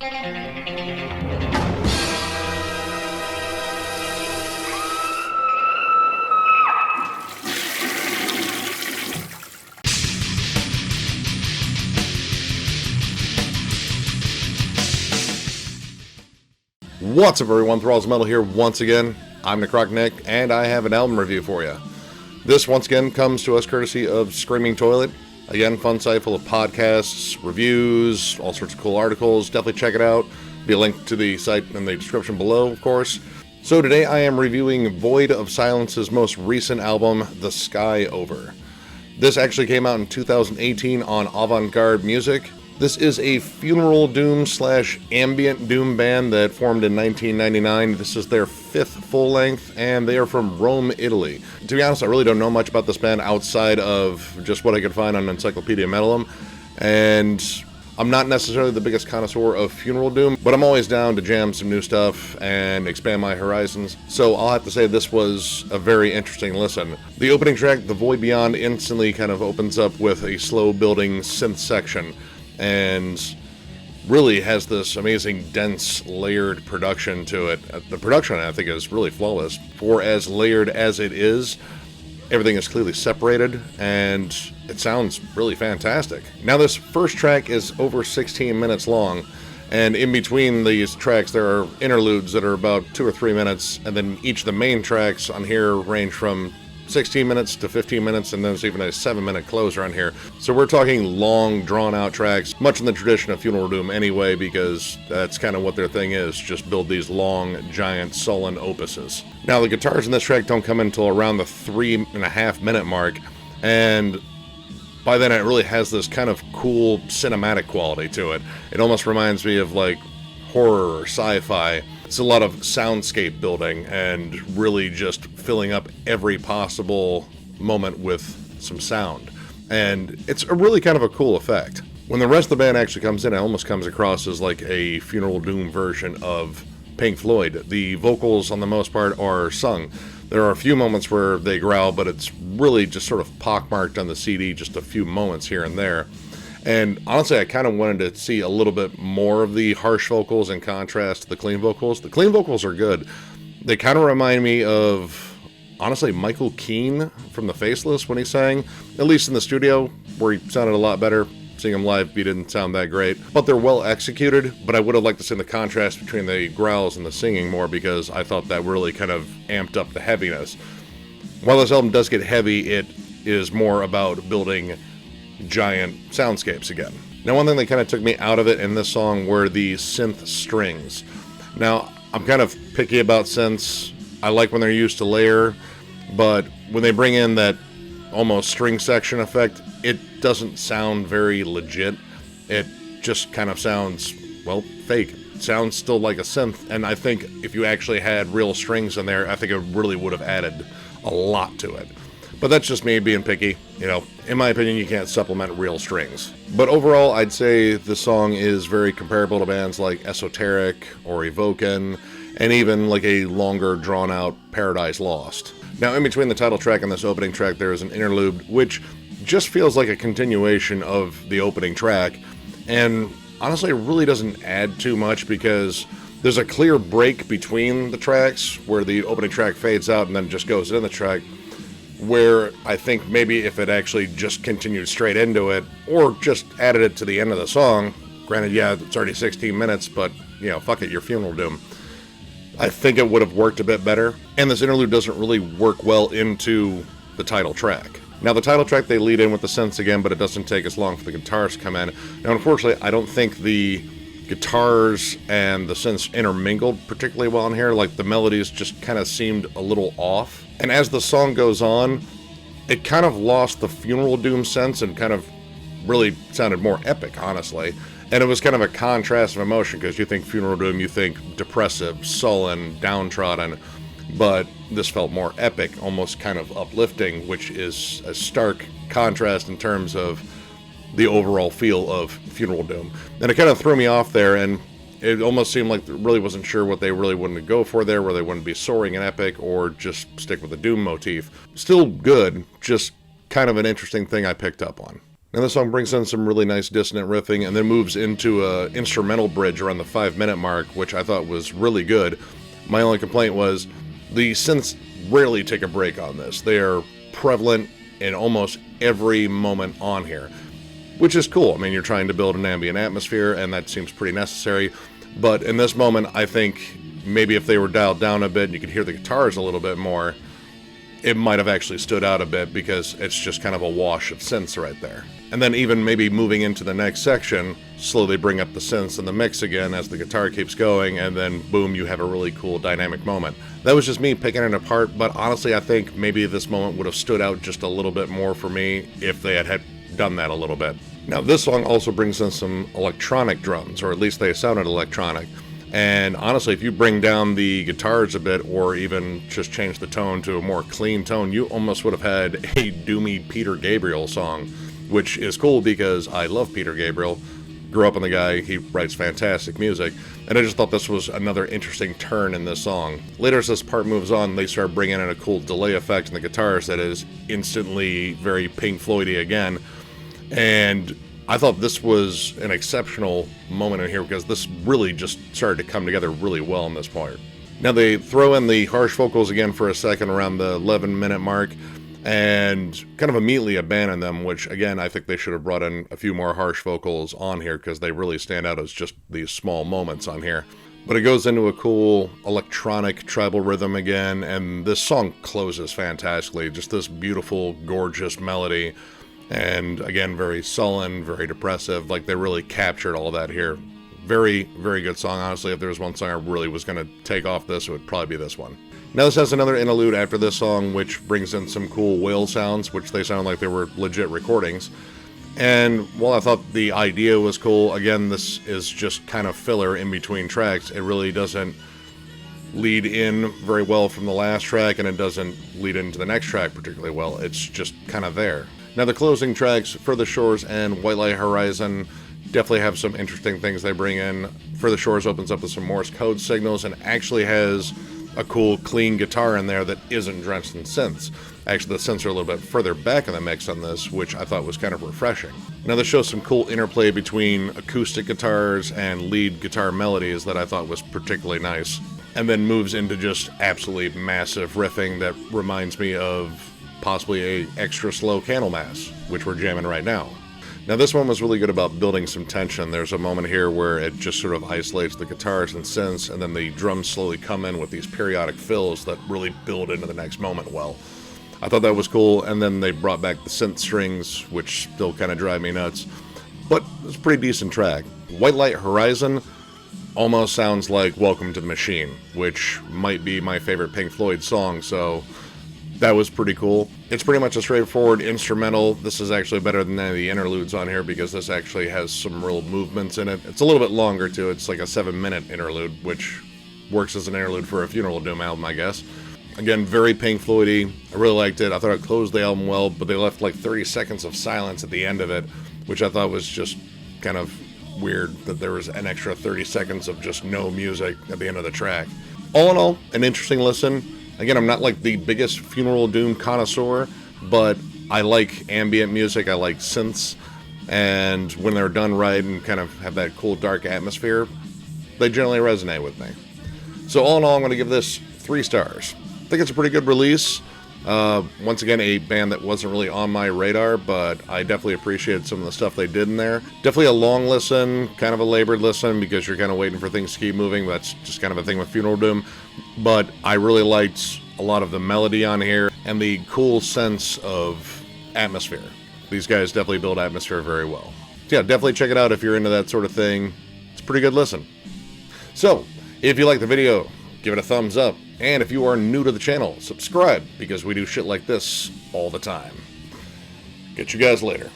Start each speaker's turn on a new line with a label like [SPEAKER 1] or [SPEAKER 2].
[SPEAKER 1] What's up, everyone? Thralls Metal here once again. I'm Nick, and I have an album review for you. This, once again, comes to us courtesy of Screaming Toilet. Again, fun site full of podcasts, reviews, all sorts of cool articles. Definitely check it out. Be a link to the site in the description below, of course. So today I am reviewing Void of Silence's most recent album, The Sky Over. This actually came out in 2018 on Avant-Garde Music. This is a funeral doom / ambient doom band that formed in 1999. This is their 5th full length, and they are from Rome, Italy. To be honest, I really don't know much about this band outside of just what I could find on Encyclopedia Metalum, and I'm not necessarily the biggest connoisseur of funeral doom, but I'm always down to jam some new stuff and expand my horizons, so I'll have to say this was a very interesting listen. The opening track, The Void Beyond, instantly kind of opens up with a slow-building synth section, and really has this amazing, dense, layered production to it. The production, I think, is really flawless. For as layered as it is, everything is clearly separated, and it sounds really fantastic. Now, this first track is over 16 minutes long, and in between these tracks, there are interludes that are about 2 or 3 minutes, and then each of the main tracks on here range from 16 minutes to 15 minutes, and there's even a 7-minute closer on here. So we're talking long, drawn-out tracks, much in the tradition of Funeral Doom anyway, because that's kind of what their thing is, just build these long, giant, sullen opuses. Now, the guitars in this track don't come in until around the 3.5-minute mark, and by then it really has this kind of cool cinematic quality to it. It almost reminds me of, like, horror or sci-fi. It's a lot of soundscape building and really just filling up every possible moment with some sound. And it's a really kind of a cool effect. When the rest of the band actually comes in, it almost comes across as like a Funeral Doom version of Pink Floyd. The vocals, on the most part, are sung. There are a few moments where they growl, but it's really just sort of pockmarked on the CD, just a few moments here and there. And honestly, I kind of wanted to see a little bit more of the harsh vocals in contrast to the clean vocals. The clean vocals are good. They kind of remind me of, honestly, Michael Keane from The Faceless when he sang, at least in the studio, where he sounded a lot better. Seeing him live, he didn't sound that great. But they're well executed, but I would have liked to see the contrast between the growls and the singing more, because I thought that really kind of amped up the heaviness. While this album does get heavy, it is more about building giant soundscapes again. Now, one thing that kind of took me out of it in this song were the synth strings. Now, I'm kind of picky about synths. I like when they're used to layer, but when they bring in that almost string section effect, it doesn't sound very legit. It just kind of sounds, well, fake. It sounds still like a synth, and I think if you actually had real strings in there, I think it really would have added a lot to it. But that's just me being picky. You know, in my opinion, you can't supplement real strings. But overall, I'd say the song is very comparable to bands like Esoteric or Evoken, and even like a longer, drawn-out Paradise Lost. Now, in between the title track and this opening track, there is an interlude, which just feels like a continuation of the opening track, and honestly, it really doesn't add too much, because there's a clear break between the tracks where the opening track fades out and then just goes in the track, where I think maybe if it actually just continued straight into it, or just added it to the end of the song, granted, yeah, it's already 16 minutes, but, you know, fuck it, you're Funeral Doom, I think it would have worked a bit better. And this interlude doesn't really work well into the title track. Now, the title track, they lead in with the synths again, but it doesn't take as long for the guitars to come in. Now, unfortunately, I don't think the guitars and the synths intermingled particularly well in here. Like, the melodies just kind of seemed a little off. And as the song goes on, it kind of lost the Funeral Doom sense and kind of really sounded more epic, honestly. And it was kind of a contrast of emotion, because you think Funeral Doom, you think depressive, sullen, downtrodden, but this felt more epic, almost kind of uplifting, which is a stark contrast in terms of the overall feel of Funeral Doom. And it kind of threw me off there, and it almost seemed like they really wasn't sure what they really wanted to go for there, where they wanted to be soaring and epic or just stick with the Doom motif. Still good, just kind of an interesting thing I picked up on. Now the song brings in some really nice dissonant riffing and then moves into a instrumental bridge around the 5-minute mark, which I thought was really good. My only complaint was the synths rarely take a break on this. They are prevalent in almost every moment on here, which is cool. I mean, you're trying to build an ambient atmosphere, and that seems pretty necessary. But in this moment, I think maybe if they were dialed down a bit and you could hear the guitars a little bit more, it might have actually stood out a bit, because it's just kind of a wash of synths right there. And then even maybe moving into the next section, slowly bring up the synths in the mix again as the guitar keeps going, and then boom, you have a really cool dynamic moment. That was just me picking it apart, but honestly I think maybe this moment would have stood out just a little bit more for me if they had done that a little bit. Now this song also brings in some electronic drums, or at least they sounded electronic. And honestly, if you bring down the guitars a bit, or even just change the tone to a more clean tone, you almost would have had a doomy Peter Gabriel song, which is cool because I love Peter Gabriel. Grew up on the guy, he writes fantastic music, and I just thought this was another interesting turn in this song. Later as this part moves on, they start bringing in a cool delay effect in the guitars that is instantly very Pink Floyd-y again, and I thought this was an exceptional moment in here because this really just started to come together really well in this part. Now they throw in the harsh vocals again for a second around the 11-minute mark and kind of immediately abandon them, which again I think they should have brought in a few more harsh vocals on here because they really stand out as just these small moments on here. But it goes into a cool electronic tribal rhythm again, and this song closes fantastically. Just this beautiful, gorgeous melody. And again, very sullen, very depressive. Like, they really captured all that here. Very, very good song. Honestly, if there was one song I really was going to take off this, it would probably be this one. Now this has another interlude after this song, which brings in some cool whale sounds, which they sound like they were legit recordings. And while I thought the idea was cool, again, this is just kind of filler in between tracks. It really doesn't lead in very well from the last track, and it doesn't lead into the next track particularly well. It's just kind of there. Now the closing tracks, Further Shores and White Light Horizon, definitely have some interesting things they bring in. Further Shores opens up with some Morse code signals and actually has a cool clean guitar in there that isn't drenched in synths. Actually, the synths are a little bit further back in the mix on this, which I thought was kind of refreshing. Now this shows some cool interplay between acoustic guitars and lead guitar melodies that I thought was particularly nice. And then moves into just absolutely massive riffing that reminds me of possibly a extra slow Candlemass, which we're jamming right now. Now this one was really good about building some tension. There's a moment here where it just sort of isolates the guitars and synths, and then the drums slowly come in with these periodic fills that really build into the next moment well. I thought that was cool, and then they brought back the synth strings, which still kind of drive me nuts, but it's a pretty decent track. White Light Horizon almost sounds like Welcome to the Machine, which might be my favorite Pink Floyd song, so that was pretty cool. It's pretty much a straightforward instrumental. This is actually better than any of the interludes on here because this actually has some real movements in it. It's a little bit longer too. It's like a 7-minute interlude, which works as an interlude for a Funeral Doom album, I guess. Again, very Pink Floyd-y. I really liked it. I thought it closed the album well, but they left like 30 seconds of silence at the end of it, which I thought was just kind of weird that there was an extra 30 seconds of just no music at the end of the track. All in all, an interesting listen. Again, I'm not like the biggest Funeral Doom connoisseur, but I like ambient music, I like synths, and when they're done right and kind of have that cool dark atmosphere, they generally resonate with me. So all in all, I'm going to give this 3 stars. I think it's a pretty good release. Once again, a band that wasn't really on my radar, but I definitely appreciated some of the stuff they did in there. Definitely a long listen, kind of a labored listen, because you're kind of waiting for things to keep moving. That's just kind of a thing with Funeral Doom. But I really liked a lot of the melody on here and the cool sense of atmosphere. These guys definitely build atmosphere very well. So yeah, definitely check it out if you're into that sort of thing. It's a pretty good listen. So, if you like the video, give it a thumbs up. And if you are new to the channel, subscribe, because we do shit like this all the time. Catch you guys later.